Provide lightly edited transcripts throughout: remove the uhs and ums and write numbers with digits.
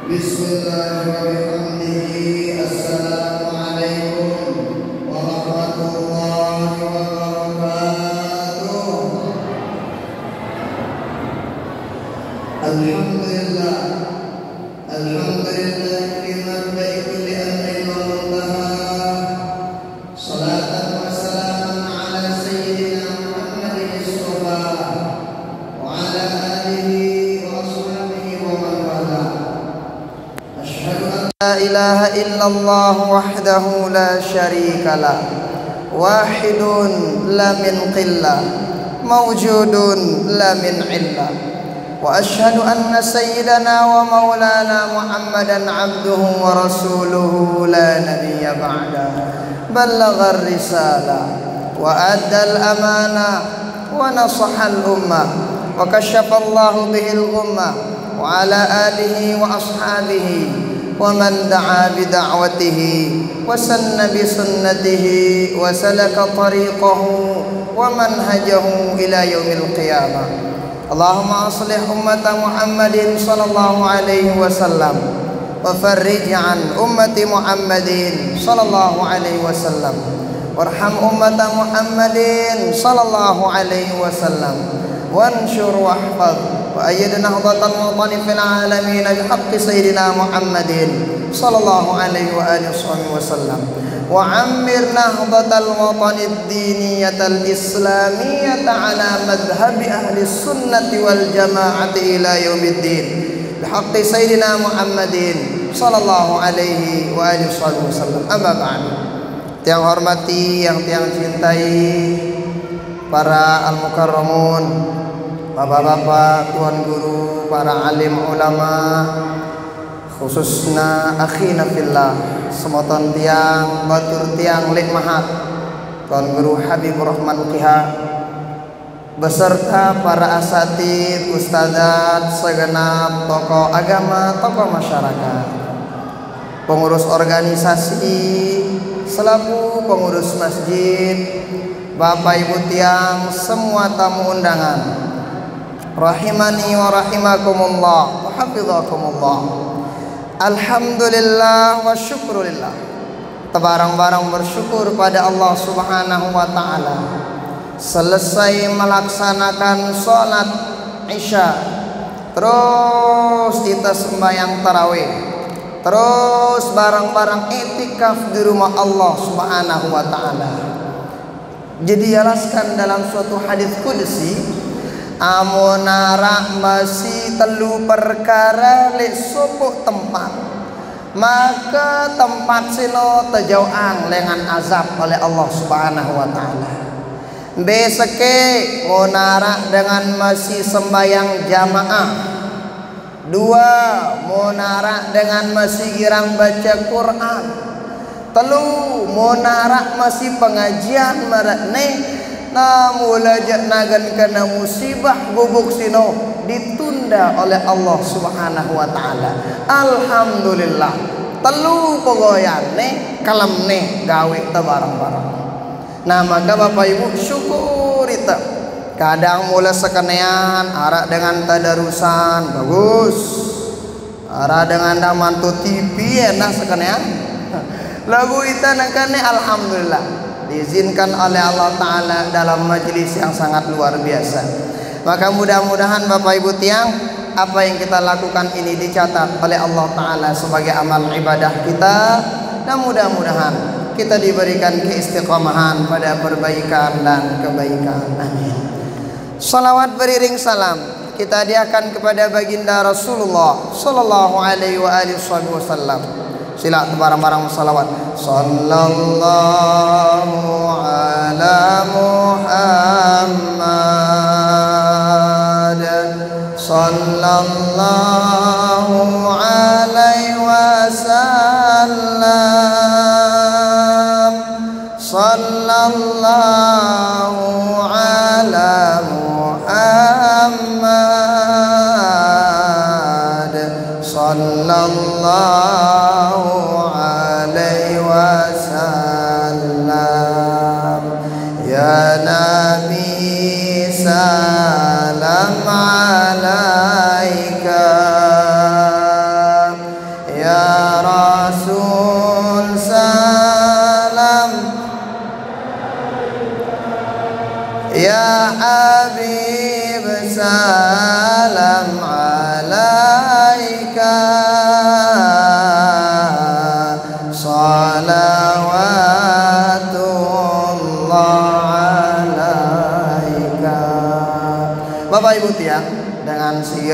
Bismillahirrahmanirrahim. Assalamualaikum warahmatullahi wabarakatuh. Alhamdulillah, alhamdulillah liman baikul li'anna salatan wa salaman ala sayyidina Muhammadin Mustafa wa ala alihi wa ashabihi wa man wala. La ilaha illallah wahdahu la syarika lah, wahidun la min qillah, mawjudun la min illah. Wa ashhadu anna sayyidana wa maulana Muhammadan abduhu wa rasuluhu la nabiyya ba'da. Ballagha ar-risalah wa adda al-amanah wa nasaha al-ummah wa kashafa Allahu bihi al-ghummah wa ala alihi wa ashabihi ومن دعا بدعوته وسن بسنته وسلك طريقه ومنهجه إلى يوم القيامة. اللهم أصلح أمة محمد صلى الله عليه وسلم وفرج عن أمة محمد صلى الله عليه وسلم وارحم أمة محمد صلى الله عليه وسلم وانشر واحفظ وأيد نهضة الوطن في العالمين بحق سيدنا محمد صلى الله عليه وآله وسلم وعمر نهضة الوطن الدينية الإسلامية على مذهب أهل السنة والجماعة إلى يوم الدين بحق سيدنا محمد صلى الله عليه وآله وسلم. أما بعد, yang hormati, yang cintai para al-mukarramun, bapak-bapak, tuan guru, para alim ulama, khususna akhina fillah, semoton tiang batur tiang lek mahat, tuan guru Habibur Rahman Kiha, beserta para asatid, ustadzat, segenap tokoh agama, tokoh masyarakat, pengurus organisasi, selaku pengurus masjid, bapak ibu tiang, semua tamu undangan, rahimani wa rahimakumullah wa hafizakumullah. Alhamdulillah wa syukrulillah, tebarang-barang bersyukur pada Allah subhanahu wa ta'ala. Selesai melaksanakan sholat isya, terus kita sembahyang tarawih, terus barang-barang itikaf di rumah Allah subhanahu wa ta'ala. Jadi jelaskan dalam suatu hadis qudsi, amunara masih telu perkara lek sopok tempat, maka tempat sino terjauhan dengan azab oleh Allah subhanahu wa ta'ala. Beseke monara dengan masih sembahyang jamaah, dua monara dengan masih girang baca Quran, telu monara masih pengajian merekne, namulajak nagan kena musibah gubuk sino ditunda oleh Allah subhanahu wa ta'ala. Alhamdulillah, telu pogoyane kalemne gawe tebarang-barang. Nah maka bapak ibu syukur itu. Kadang mulai sekenean arak dengan tadarusan bagus, arak dengan damantu TV enak sekenean lagu itu nakane alhamdulillah diizinkan oleh Allah Ta'ala dalam majelis yang sangat luar biasa. Maka mudah-mudahan bapak ibu tiang, apa yang kita lakukan ini dicatat oleh Allah Ta'ala sebagai amal ibadah kita, dan mudah-mudahan kita diberikan keistiqomahan pada perbaikan dan kebaikan. Amin. Salawat beriring salam kita hadiahkan kepada baginda Rasulullah sallallahu alaihi wasallam. Sila barang-barang salawat. Sallallahu ala Muhammad, sallallahu alaihi wasallam, sallallahu ala Muhammad, sallallahu alaihi wasallam. Ya Nabi salam alaika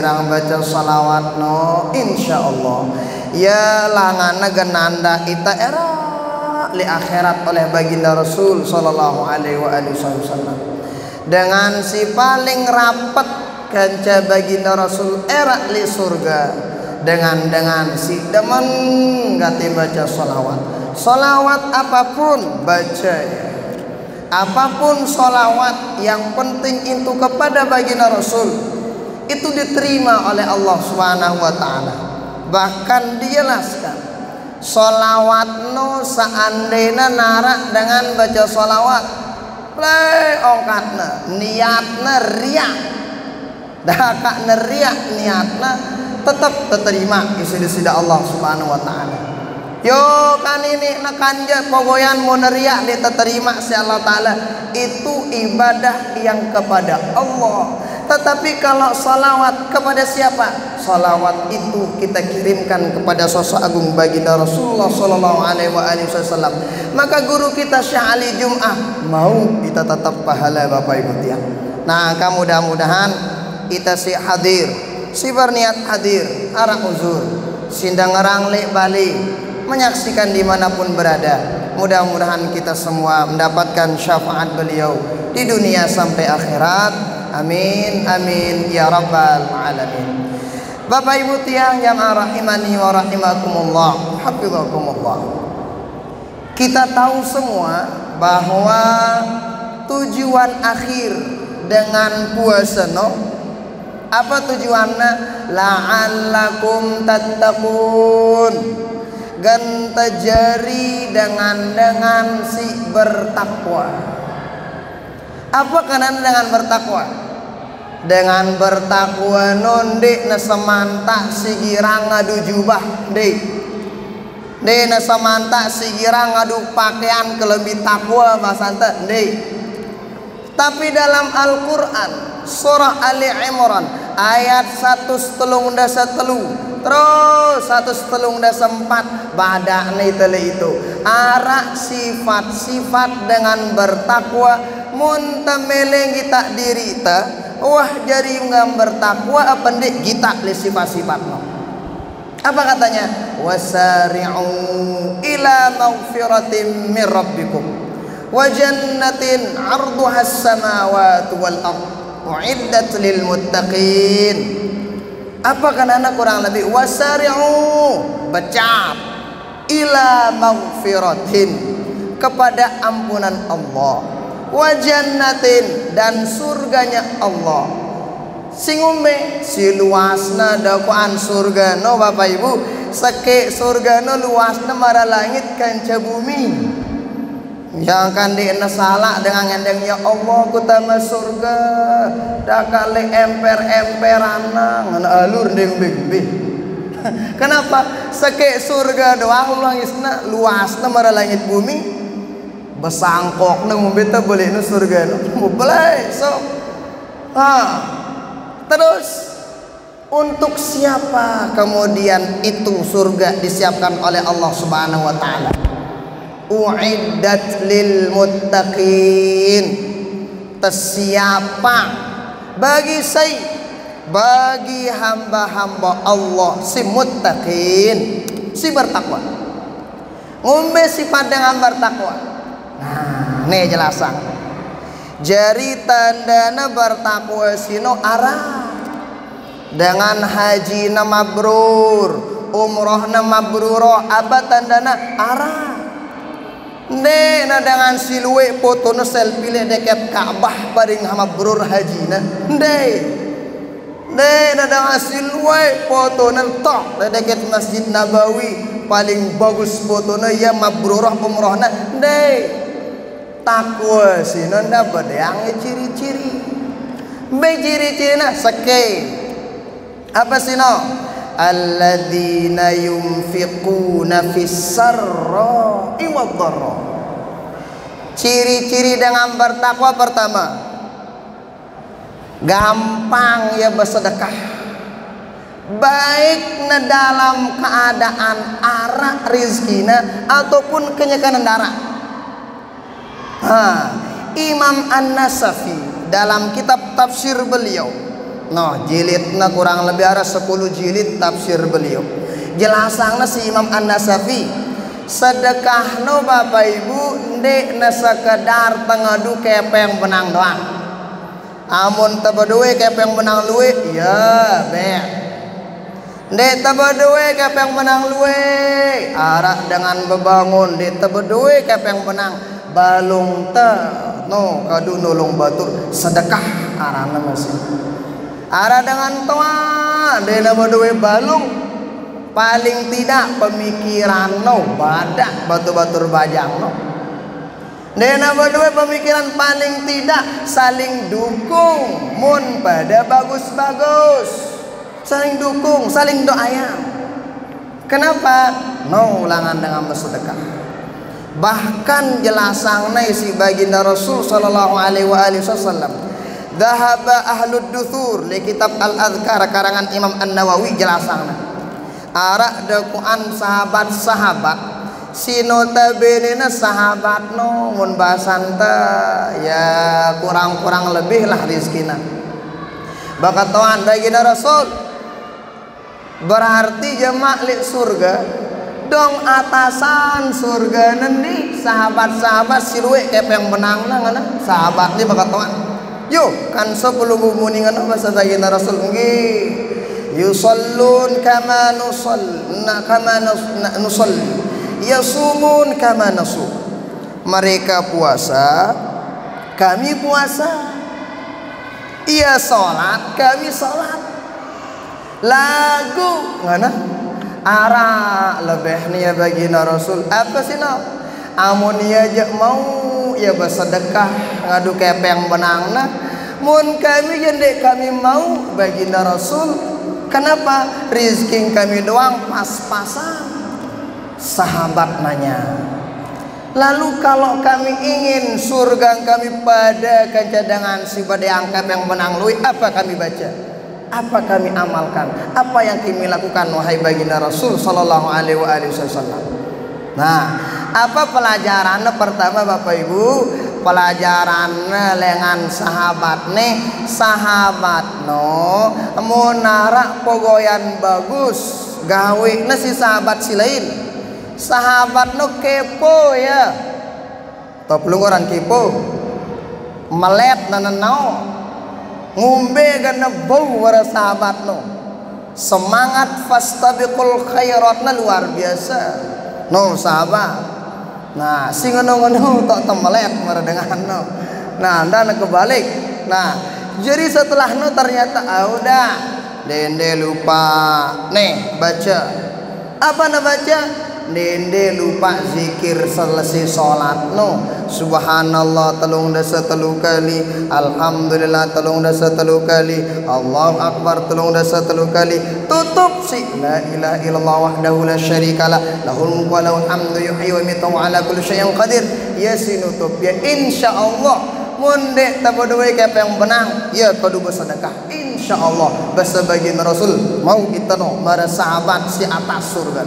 girang baca salawat no insyaallah ya langana genanda ita era li akhirat oleh baginda Rasul sallallahu alaihi wasallam dengan si paling rapat kanca baginda Rasul era li surga dengan si demen gati baca salawat apapun baca ya. Apapun sholawat yang penting itu kepada baginda Rasul itu diterima oleh Allah Subhanahu wa taala. Bahkan dijelaskan sholawat no seandainya narak dengan baca sholawat play ongkatna niatna riak dakakna riak niatna tetap diterima isi Allah Subhanahu wa taala. Yo kan ini nakanja pogoyan mau neriak diterima si Allah Ta'ala itu ibadah yang kepada Allah. Tetapi kalau salawat kepada siapa? Salawat itu kita kirimkan kepada sosok agung baginda Rasulullah Sallallahu Alaihi Wasallam. Maka guru kita Syekh Ali Jum'ah mau kita tetap pahala Bapak Ibu tiang. Nah mudah-mudahan kita si hadir, si berniat hadir, arah uzur, sindang ngerang lek balik menyaksikan dimanapun berada. Mudah-mudahan kita semua mendapatkan syafaat beliau di dunia sampai akhirat. Amin amin ya rabbal alamin. Bapak Ibu tiang yang rahimani wa rahimakumullah, hafizakumullah. Kita tahu semua bahwa tujuan akhir dengan puasa no apa tujuannya? La'allakum tattaqun. Ganta jari dengan si bertakwa. Apa kenaan dengan bertakwa? Dengan bertakwa nonde na semanta si girang ngadu jubah de na semanta si girang ngadu pakaian kelebih takwa masanta de. Tapi dalam Al-Quran surah Ali Imran ayat 133 terus 134 badakna itu arah sifat-sifat dengan bertakwa muntameleng kita diri ta wah jari ngam bertakwa apa ndik kita li sifat-sifat no. Apa katanya? Wasari'u ila maghfiratin min rabbikum wa jannatin 'arduha as-samawati wal ard u'iddat lil muttaqin. Apa kan anak kurang lebih wasari'u becap ila maghfiratin kepada ampunan Allah wa jannatin dan surganya Allah. Sing umbe si luasna dakwaan surga no Bapak Ibu seke surga no luasna mara langit kanca bumi. Yang kan diena salah dengan ngendeng ya Allah ku tama surga dak kali emper-emperana ngan alur deng bebe. Kenapa? Seke surga doang langisna luasna mara langit bumi besangkokna ngombe teh boleh nu surga nu boleh sok. Terus untuk siapa kemudian itu surga disiapkan oleh Allah Subhanahu wa taala? U'iddat lil muttaqin. Tersiapa bagi bagi hamba-hamba Allah si muttaqin, si bertakwa. Ngombe sifat dengan bertakwa. Nah, nih jelasan. Jari tandana bertakwa sino arah dengan haji na mabrur, umroh na mabruro, apa tandana arah. Nena dengan silue foto no selfie le deket Ka'bah paring mabrur haji na. Nena dengan silue foto no tok le deket Masjid Nabawi paling bagus foto no ya mabrurah umroh na. Takwa sino nda badang ciri-ciri. Be ciri-ciri na seke. Apa sino? Alladzina yunfiquna fis sarra'i wad dharra. Ciri-ciri dengan bertakwa pertama, gampang ya bersedekah, baik na dalam keadaan arah rizkina ataupun kenyekanan darah. Imam An-Nasafi dalam kitab tafsir beliau Noh, jilidna kurang lebih ada 10 jilid tafsir beliau. Jelasangna si Imam An-Nasafi, sedekah no Bapak Ibu ndek na sekedar tengadu kepeng benang doang. Amun tebeduwe kepeng benang luwe, ya be. Ndek tebeduwe kepeng benang luwe, arah dengan bebangun ndek tebeduwe kepeng benang balung te no kadu nolong batur sedekah arana masih. Arah dengan tua ndek tebeduwe balung paling tidak pemikiran no badak batu-batur bajang no. Dena berdua pemikiran paling tidak saling dukung mun pada bagus-bagus, saling dukung, saling doa. Kenapa? No ulangan dengan bersedekah. Bahkan jelasangna si baginda Rasul sallallahu alaihi wasallam, dhahaba ahlud duthur li kitab al-adhkar karangan Imam An-Nawawi jelasangna. Arak dakuan sahabat-sahabat si notabene na sahabat no mun basanta ya kurang-kurang lebih lah rizkina. Bakatuan baginda Rasul berarti jemaah li surga dong atasan surga nanti sahabat-sahabat siluwe kepeng benang na ngana sahabat ni bakatuan. Yo kan sepuluh gumungan bahasa baginda Rasul nggih yusallun kama nusalli yasumun kama nasum. Mereka puasa, kami puasa. Ia salat, kami salat. Lagu ngana ara lebih nih baginda Rasul apa sih no? Amun ia jak mau ia bersedekah ngadu kepeng benangna. Mun kami jendek kami mau baginda Rasul. Kenapa? Rizki kami doang pas-pasan. Sahabat nanya, lalu kalau kami ingin surga kami pada kecadangan si badai angkat yang benang lui, apa kami baca? Apa kami amalkan? Apa yang kami lakukan wahai baginda Rasul sallallahu alaihi wasallam? Nah, apa pelajarannya pertama Bapak Ibu? Pelajarannya lengan sahabat nih, sahabat no munara pogoyan bagus gawe na si sahabat si lain. Sahabat no kepo ya, toplung orang kepo, melet nanau, ngumbe gana bau wara sahabat no, semangat fastabiqul khairat na luar biasa, no sahabat. Nah si ngono tak temelet mara dengan no, nah anda kebalik. Nah jadi setelah no ternyata udah dende lupa nih baca apa na baca. Dende lupa zikir selesai sholat no subhanallah telung dasa telu kali, alhamdulillah telung dasa telu kali, Allahu akbar telung dasa telu kali, tutup si la ilaha illallah wahdahu la syarikalah lahul mulku wa lahul hamdu yuhyi wa yumiitu wa ala kulli syai'in qadir. Ya sinutup ya insyaallah mun dek tabodoe kepeng benang ya kudu bersedekah insyaallah basa baginda Rasul mau kita no para sahabat si atas surga.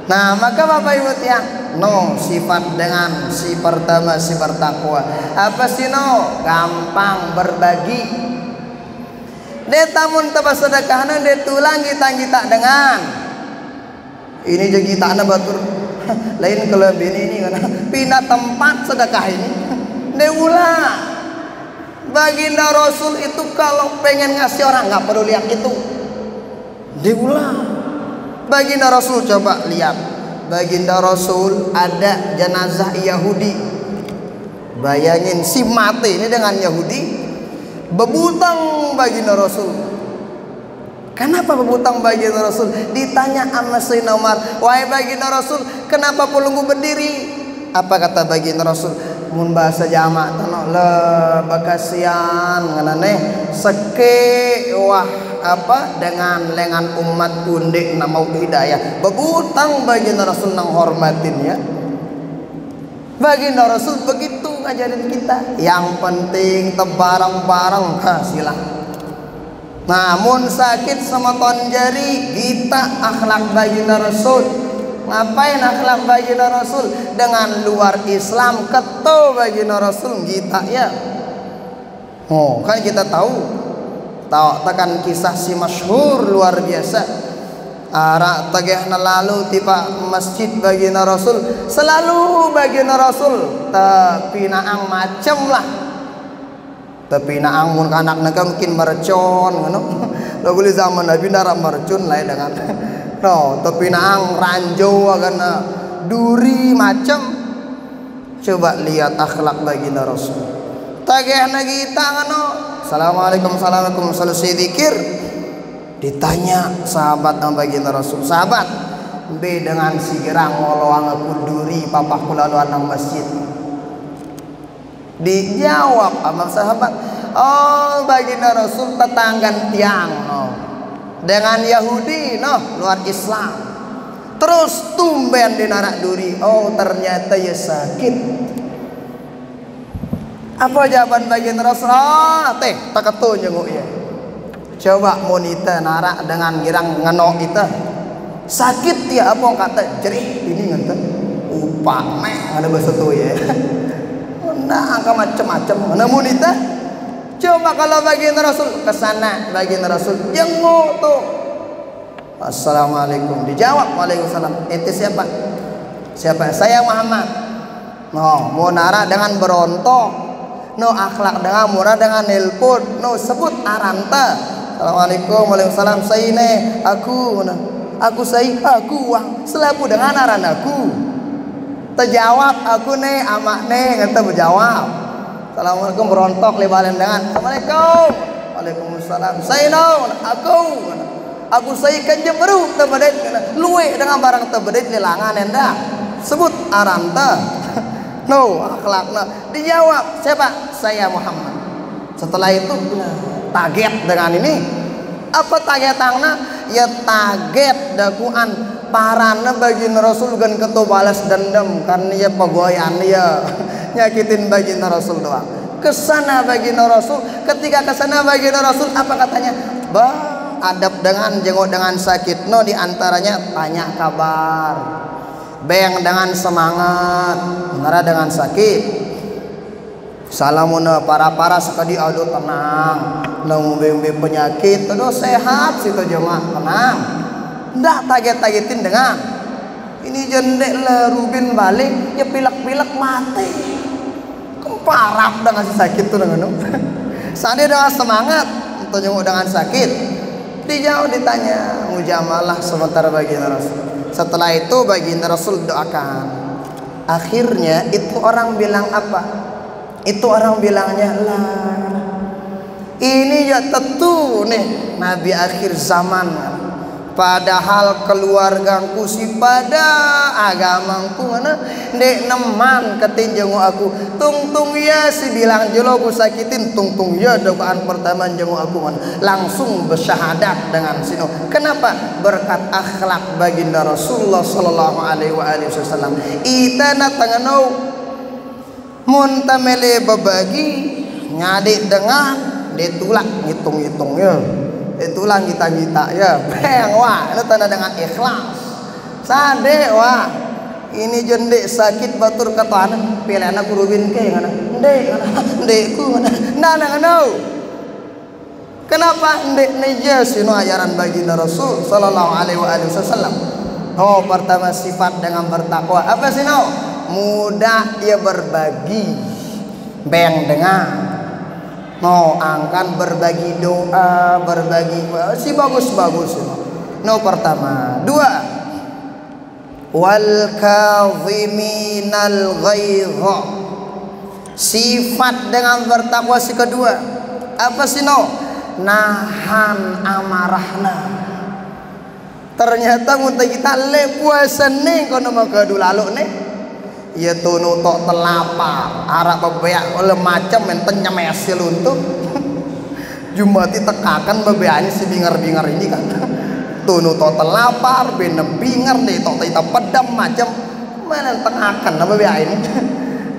Nah maka Bapak Ibu tiang no sifat dengan si pertama si bertakwa apa sih no gampang berbagi. Detamun tebas sedekahna detulang kita dengan ini jadi kita batur lain kelebihan ini karena pindah tempat sedekah ini deula. Baginda Rasul itu kalau pengen ngasih orang nggak perlu lihat itu deula. Baginda Rasul coba lihat, baginda Rasul ada jenazah Yahudi. Bayangin si mati ini dengan Yahudi bebutang baginda Rasul. Kenapa bebutang baginda Rasul? Ditanya sama Sayyidina Umar, wahai baginda Rasul, kenapa pelunggu berdiri? Apa kata baginda Rasul? Mun bahasa jamak tano le bakasian nganane seke wah apa dengan lengan umat undek na mau hidayah bebutang baginda Rasul nang hormatin ya. Baginda Rasul begitu ngajarin kita yang penting tebarang-barang silang. Namun sakit sama ton jari kita akhlak baginda Rasul. Ngapain akhlak baginda Rasul dengan luar Islam keto baginda Rasul kita ya. Oh kan kita tahu tahu tekan kisah si masyhur luar biasa. Arak tegehna lalu tiba masjid baginda Rasul, selalu baginda Rasul tapi naang macem lah, tapi naang mun anak naga mungkin mercon ngono. Lagu di zaman Nabi nara mercun lain dengan no, tapi naang ranjau agana duri macem. Coba lihat akhlak baginda Rasul. Tegehna kita ngono, assalamualaikum assalamualaikum selesai zikir. Ditanya sahabat ang baginda Rasul, sahabat be dengan si gerang ngoloang aku duri papa kula laluan nang masjid. Dijawab sama sahabat, oh baginda Rasul tetanggan tiang no, dengan Yahudi no, luar Islam. Terus tumben di narak duri, oh ternyata ya sakit. Apa jawaban baginda Rasul? Ah teh tak ketu jenguk ya. Coba monita narak dengan girang ngenok kita sakit ya apa kata jerih ini ngenten upak meh ada bahasa tuh ya. Nah angka macam-macam mana monita. Coba kalau baginda Rasul kesana baginda Rasul jenguk tuh, assalamualaikum, dijawab waalaikumsalam. Ente siapa? Siapa? Saya Muhammad. No mau narak dengan berontok, no akhlak dengan murah dengan nelpon, no sebut aranta. Assalamualaikum, waalaikumsalam. Saya ne, aku selaku dengan aran aku. Terjawab aku ne, amak ne, ngata berjawab. Assalamualaikum berontok lebalen dengan assalamualaikum, waalaikumsalam. Saya no, aku saya kan baru terbedet, luwe dengan barang terbedet lelangan enda. Sebut aran ta. No, akhlakna. Dijawab siapa? Saya Muhammad. Setelah itu target dengan ini apa targetangna ya target daguan parana baginda Rasul gan keto balas dendam karena ya pegoyan ya nyakitin baginda Rasul doang. Kesana baginda Rasul, ketika kesana baginda Rasul apa katanya? Bah adab dengan jenguk dengan sakit no diantaranya tanya kabar, beng dengan semangat, nara dengan sakit. Salamuna para sekali aduh tenang, nang umbe penyakit, aduh sehat situ jemaah tenang, ndak target-targetin dengan ini jendek lah Rubin balik ya pilek-pilek mati, keparap dengan sakit tuh dengan sandi dengan semangat untuk nyunggu dengan sakit, dijauh ditanya mujamalah sebentar baginda Rasul. Setelah itu baginda Rasul doakan, akhirnya itu orang bilang apa? Itu orang bilangnya lah ini ya tentu nih Nabi akhir zaman, padahal keluargaku si pada agamaku mana dek neman ketin jenguk aku tung ya si bilang jelo ku sakitin tung ya doaan pertama jenguk aku man langsung bersyahadat dengan sino. Kenapa? Berkat akhlak baginda Rasulullah sallallahu alaihi wasallam. Itana tanganau muntamele berbagi ngadik dengan ditulak ngitung-ngitungnya, ditulak kita ya beng wah itu tanda dengan ikhlas sade wah ini jendek sakit batur katanan pilih anak kurubin ke ngana ndekku ngana kenapa ndek neja sino ajaran baginda Rasul sallallahu alaihi wasallam. Oh pertama sifat dengan bertakwa apa sino? Mudah dia berbagi, beng dengan mau angkan berbagi doa, berbagi si bagus no pertama. Dua, wal kadhiminal ghaidha, sifat dengan bertakwa si kedua apa sih no? Nahan amarahna. Ternyata muntah kita puasa nih kono maka dulu lalu nih ya tuh nutok telapar arah bebeak oleh macam menten nyemesil untuk jumati tekakan bebeaknya si bingar ini kan tuh nutok telapar benem bingar nih tok kita pedam macam mana tekakan bebeak ini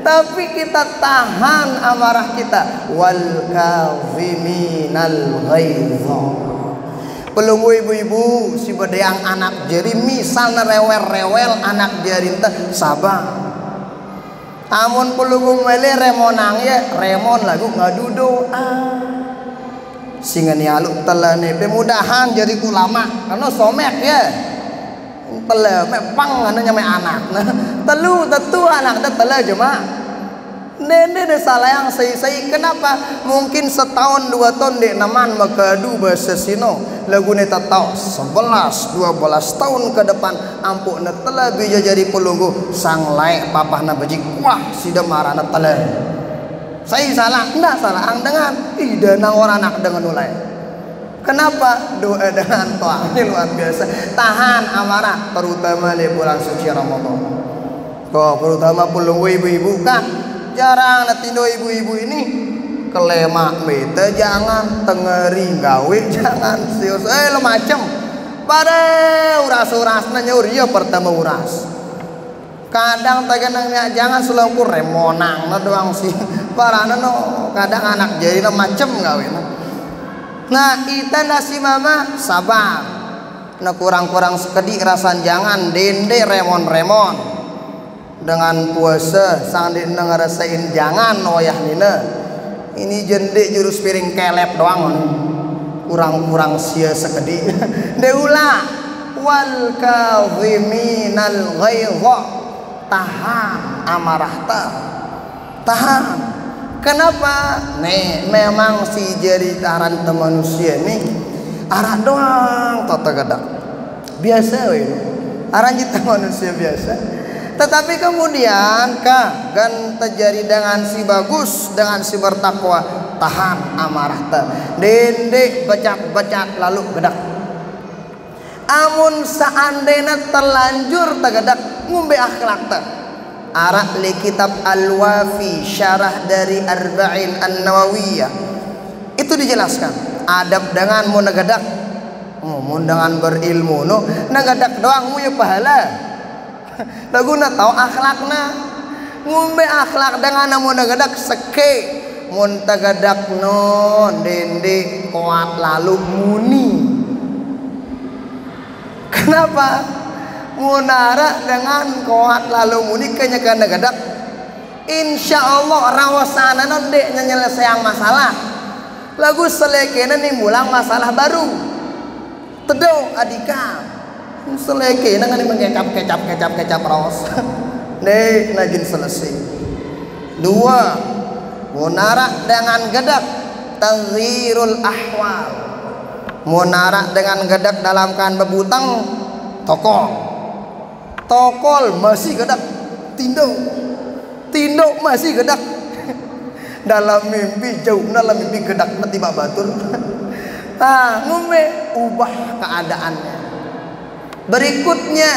tapi kita tahan amarah kita. Wal kadhiminal ghaidha, belum ibu-ibu si bedeang anak jeri misalnya rewel anak jeri teh sabar. Amun pelunggung mele remonang ya remon lagu ngadu doa Singa ni aluk tela ni pemudahan jadi ulama karena somek ya. Tela mek pang anu nyamai anak nah. Telu tentu anak tela cuma nene de salah yang sei kenapa mungkin setahun 2 tahun dek naman makadu bahasa sino lagu ni tak tahu 11 12 tahun ke depan ampuk na tela bija jadi pelunggu sang laik papah na bejik wah sida marah na tela. Saya salah, enggak salah ang dengan ida orang anak dengan ulai. Kenapa? Doa dengan toa ini luar biasa. Tahan amarah terutama di bulan suci Ramadan. Kok terutama pulung ibu-ibu kan jarang natindo ibu-ibu ini kelemak bete jangan tengeri gawe jangan sius lo macam pada uras-uras nanya uria pertama uras. Kadang taganangnya jangan selangkur remonang na doang sih parana no kadang anak jadi na macem gawe nah ita nasi mama sabar na kurang-kurang sekedik rasan jangan dende remon-remon dengan puasa sang dende ngerasain jangan wayah nina ini jende jurus piring kelep doang kurang-kurang sia sekedik deula wal kadhiminal ghaidha tahan amarah tahan. Kenapa? Nih memang si jari taran manusia nih arah doang tata gadak biasa weh arah kita manusia biasa. Tetapi kemudian kan terjadi dengan si bagus dengan si bertakwa tahan amarah dendek becak lalu gadak. Amun seandainya terlanjur tagadak ngumbe akhlak arak li kitab Al-Wafi syarah dari Arba'in An-Nawawiyah itu dijelaskan adab dengan mu nagadak mun dengan berilmu no nagadak doang mu ya pahala laguna tahu akhlakna ngumbe akhlak dengan mu nagadak seke mun tagadak no dende kuat lalu muni. Kenapa? Munara dengan kuat lalu muni kenyakan negadak. Insya Allah rawasana nondek nyelesaian masalah. Lagu selekena nimulang masalah baru. Tedo adika. Selekena ngani mengkecap rawas. Dek najin selesai. 2. Munara dengan gedak taghyirul ahwal. Munara dengan gedak dalam kan bebutang tokol masih gedak tindo masih gedak dalam mimpi jauh dalam mimpi gedak tiba batur ngume ubah keadaannya. Berikutnya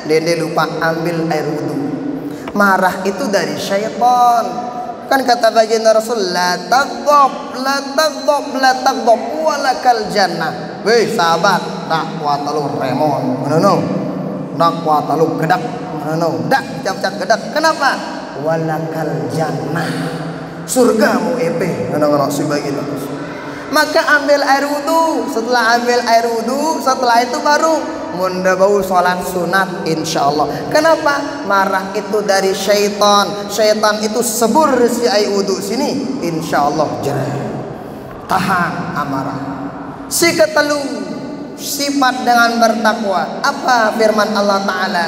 dede lupa ambil air wudu. Marah itu dari syaitan. Kan kata baginda Rasul la taghdab walakal jannah. Weh sahabat nak watalu remon manono nak watalu gedak manono dak cap gedak kenapa walakal jannah surga mu epe ngono si baginda. Maka ambil air wudu. Setelah ambil air wudu setelah itu baru munda bau sholat sunat insyaallah. Kenapa? Marah itu dari syaitan. Syaitan itu sebur si air wudu sini insyaallah jerah. Tahan amarah. Si ketelu sifat dengan bertakwa. Apa firman Allah Ta'ala?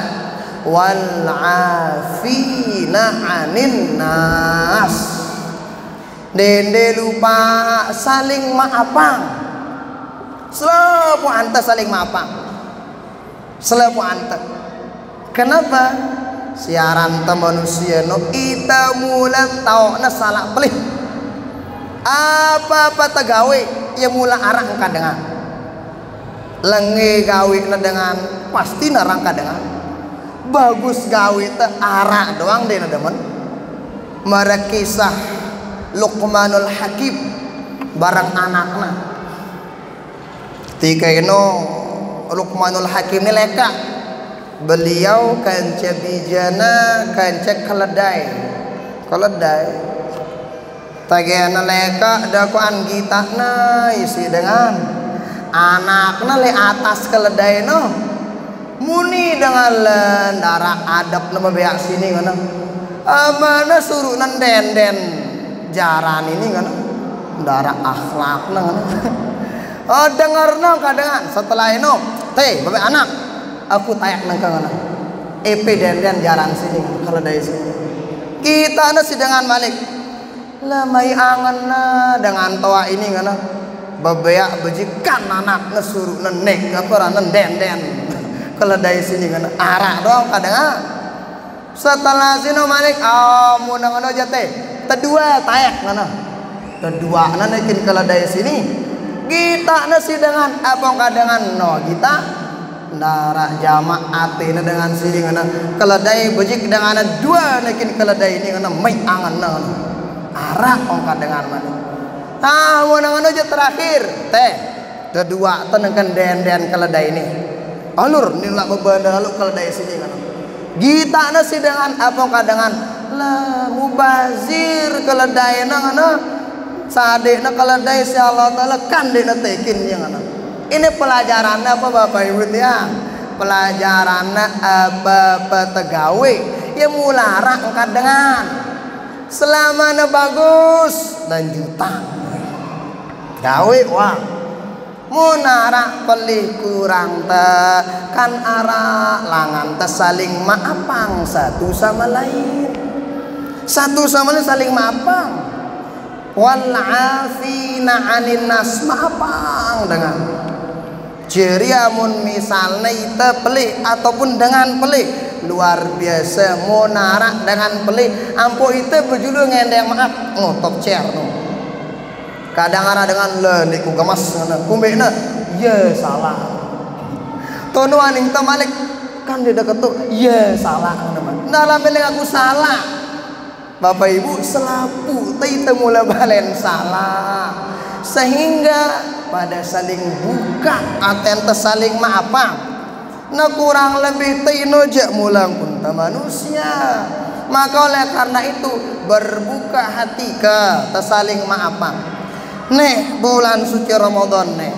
Wal afina 'anin nas. Dende lupa saling maafan. Selalu anta saling maafan. Selalu anta. Kenapa? Siaran te manusia no ita mula tau na salah pelih. Apa tagawe ya mula arang kadengan. Lenge gawe na dengan pasti narang kadengan. Bagus gawe te arah doang deh na demen. Mara kisah Luqmanul Hakim barang anakna ketika ino Luqmanul Hakim ini leka beliau kanca bijana kanca keledai tagiana leka daku anggitana isi dengan anakna le atas keledai no muni dengan darah adab nama beak sini mana amana suruh nan den jaran ini kan darah akhlak kan Oh dengar no kadangan setelah itu teh bapak anak aku tayak nang kangen EP dan jalan sini kalau dari sini kita nasi dengan Malik lah mai angan na dengan toa ini ngana babeak bejikan anak nesuruh nenek apa den kalau dari sini ngana arah doang kadangan setelah sini Malik mau nangan aja teh kedua tayak ngana kedua nanakin kalau dari sini kita nasi dengan apa kadangan no kita nara jamaah ate dengan sini ngana keledai bejik dengan dua nakin keledai ini ngana mai angan na arah ongkat dengan mana mau nangan aja terakhir teh kedua tenekan den keledai ini alur nilai beban lalu keledai sini ngana kita nasi dengan apa kadangan lah mubazir keledai ngana sadekna keledai si Allah Ta'ala kan dina tekin yang ana. Ini pelajarannya apa Bapak Ibu ya? Pelajarannya apa tegawe ya mulara angkat dengan selamanya bagus dan juta gawe wah munara pelih kurang kan arah langan saling maafang satu sama lain saling maafang wal afina 'anil nas maafang dengan jeri amun misalnya itu pelih ataupun dengan pelih luar biasa monara dengan pelih ampo itu berjulu ngendeng maaf top chair no kadang ada dengan le niku gemas kumbena ya salah tono aning Malik kan dia deket tuh ya salah dalam bilang aku salah Bapak Ibu selapu teu mula balen salah sehingga pada saling buka aten saling maafan nah kurang lebih teu je mulang pun manusia maka oleh karena itu berbuka hati ke saling maafan nih bulan suci Ramadan nih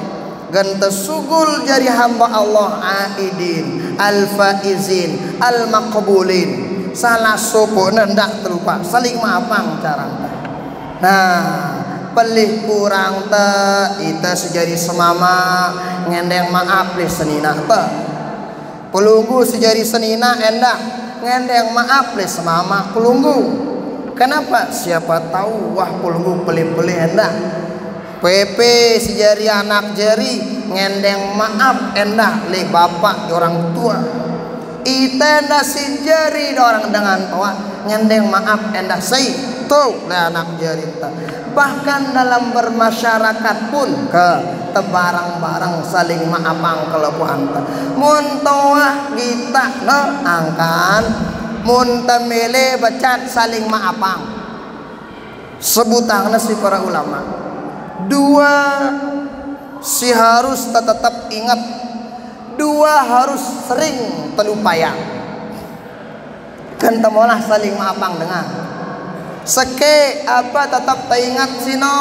ganta sugul jadi hamba Allah aidin al-faizin al-maqbulin salah sopo nendak terlupa saling maafang cara nah pelih kurang ita sejari semama ngendeng maaf lih senina pelunggu sejari senina endah ngendeng maaf lih semama pelunggu kenapa siapa tahu wah pelunggu pelih-pelih endah PP sejari anak jari ngendeng maaf endah lih bapak orang tua ita nasi jari orang dengan tua ngendeng maaf endah say tuh le anak jari bahkan dalam bermasyarakat pun ke tebarang-barang saling maafang kelepuhan mun toah kita no angkan mun temele bacat saling maafang sebutang nasi para ulama dua si harus tetap ingat dua harus sering terupaya kan temolah saling maafang dengan seke apa tetap teringat sino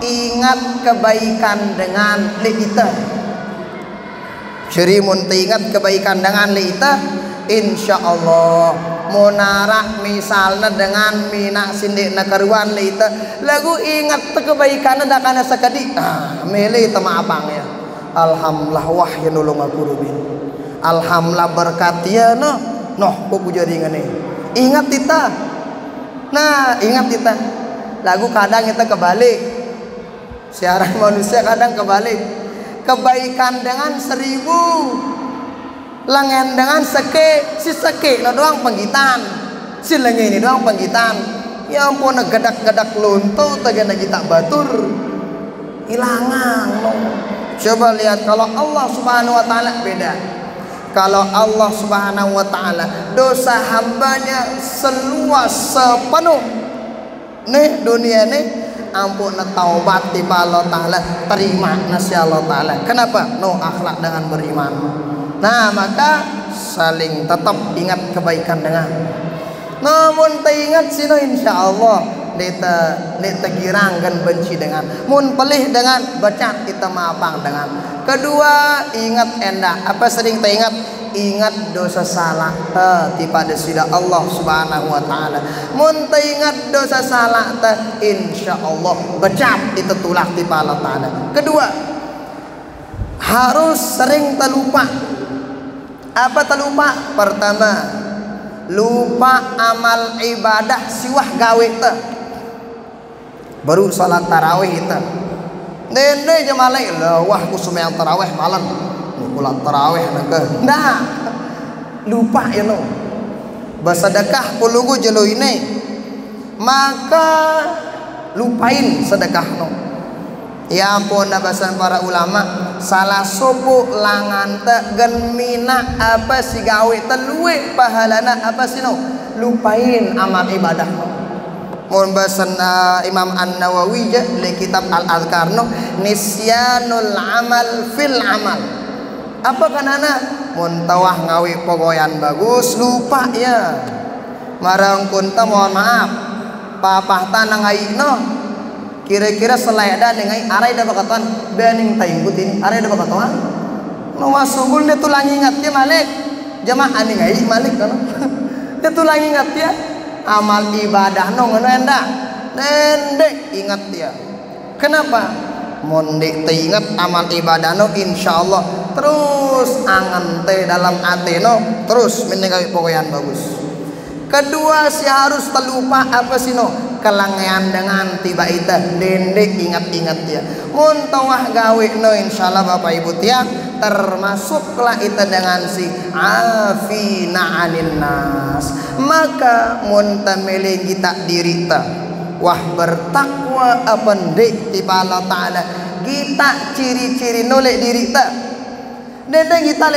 ingat kebaikan dengan kita jadi mun teringat kebaikan dengan kita insyaallah munarah misalnya dengan mina sindik nakaruan kita lagu ingat kebaikan dah kana sakadi mele maafang ya alhamdulillah wah ya nolong aku rubin alhamdulillah berkat ya noh kok jadi ngene ingat kita nah ingat kita lagu kadang kita kebalik siaran manusia kadang kebalik kebaikan dengan 1000 lengan dengan seke si seke no doang penggitan si lengan ini doang penggitan ya ampun gedak-gedak lunto tegana kita batur ilangan no. Coba lihat kalau Allah Subhanahu wa taala beda. Kalau Allah Subhanahu wa taala dosa hambanya seluas sepenuh nih dunia nih ampun taubat di Allah taala terima nasi Allah taala. Kenapa? No akhlak dengan beriman. Nah maka saling tetap ingat kebaikan dengan. Namun teringat sino insyaallah neta girang dan benci dengan mun pelih dengan bacat kita maafang dengan kedua ingat endah apa sering teringat ingat dosa salah pada sida Allah Subhanahu wa taala mun teringat dosa salah insyaallah bacat itu tulak di Allah taala kedua harus sering terlupa. Apa terlupa? Pertama, lupa amal ibadah siwah gawe teh. Baru salat tarawih teh. Dene jamalai lah wah ku sumayang tarawih malam. Ulah tarawih nak. Nah, lupa ya no. Bersedekah pulugu jelo ini, maka lupain sedekah no. Ya ampun nabasan para ulama, salah subuh langan te genmina apa si gawe telue pahalana apa sih no, lupain amal ibadah no. Mun basan Imam An-Nawawi je di kitab Al-Adhkar no, nisyanul amal fil amal. Apa kanana? Mun tawah ngawi pogoyan bagus lupa ya. Marang kunta mohon maaf, papah tanang ai no. Kira-kira seleda dengan arai dah bakatan bening taingkut ini arai dah bakatan no masukul dia tulang ingat dia malik jamaah ani ngai malik kan dia tulang ingat dia amal ibadah no ngono enda nendek ingat dia. Kenapa? Mondek teringat amal ibadah no insyaallah terus angan teh dalam ate no terus meninggal pokoyan bagus. Kedua si harus terlupa apa sih no, kelangean dengan tiba ita dendek ingat-ingat dia. Mun tawah gawe no insyaallah Bapak Ibu tiang termasuklah ita dengan si afina anin nas. Maka mun tamele kita diri ta wah bertakwa apa ndek ti Allah taala kita ciri-ciri nolek diri ta. Dendek kita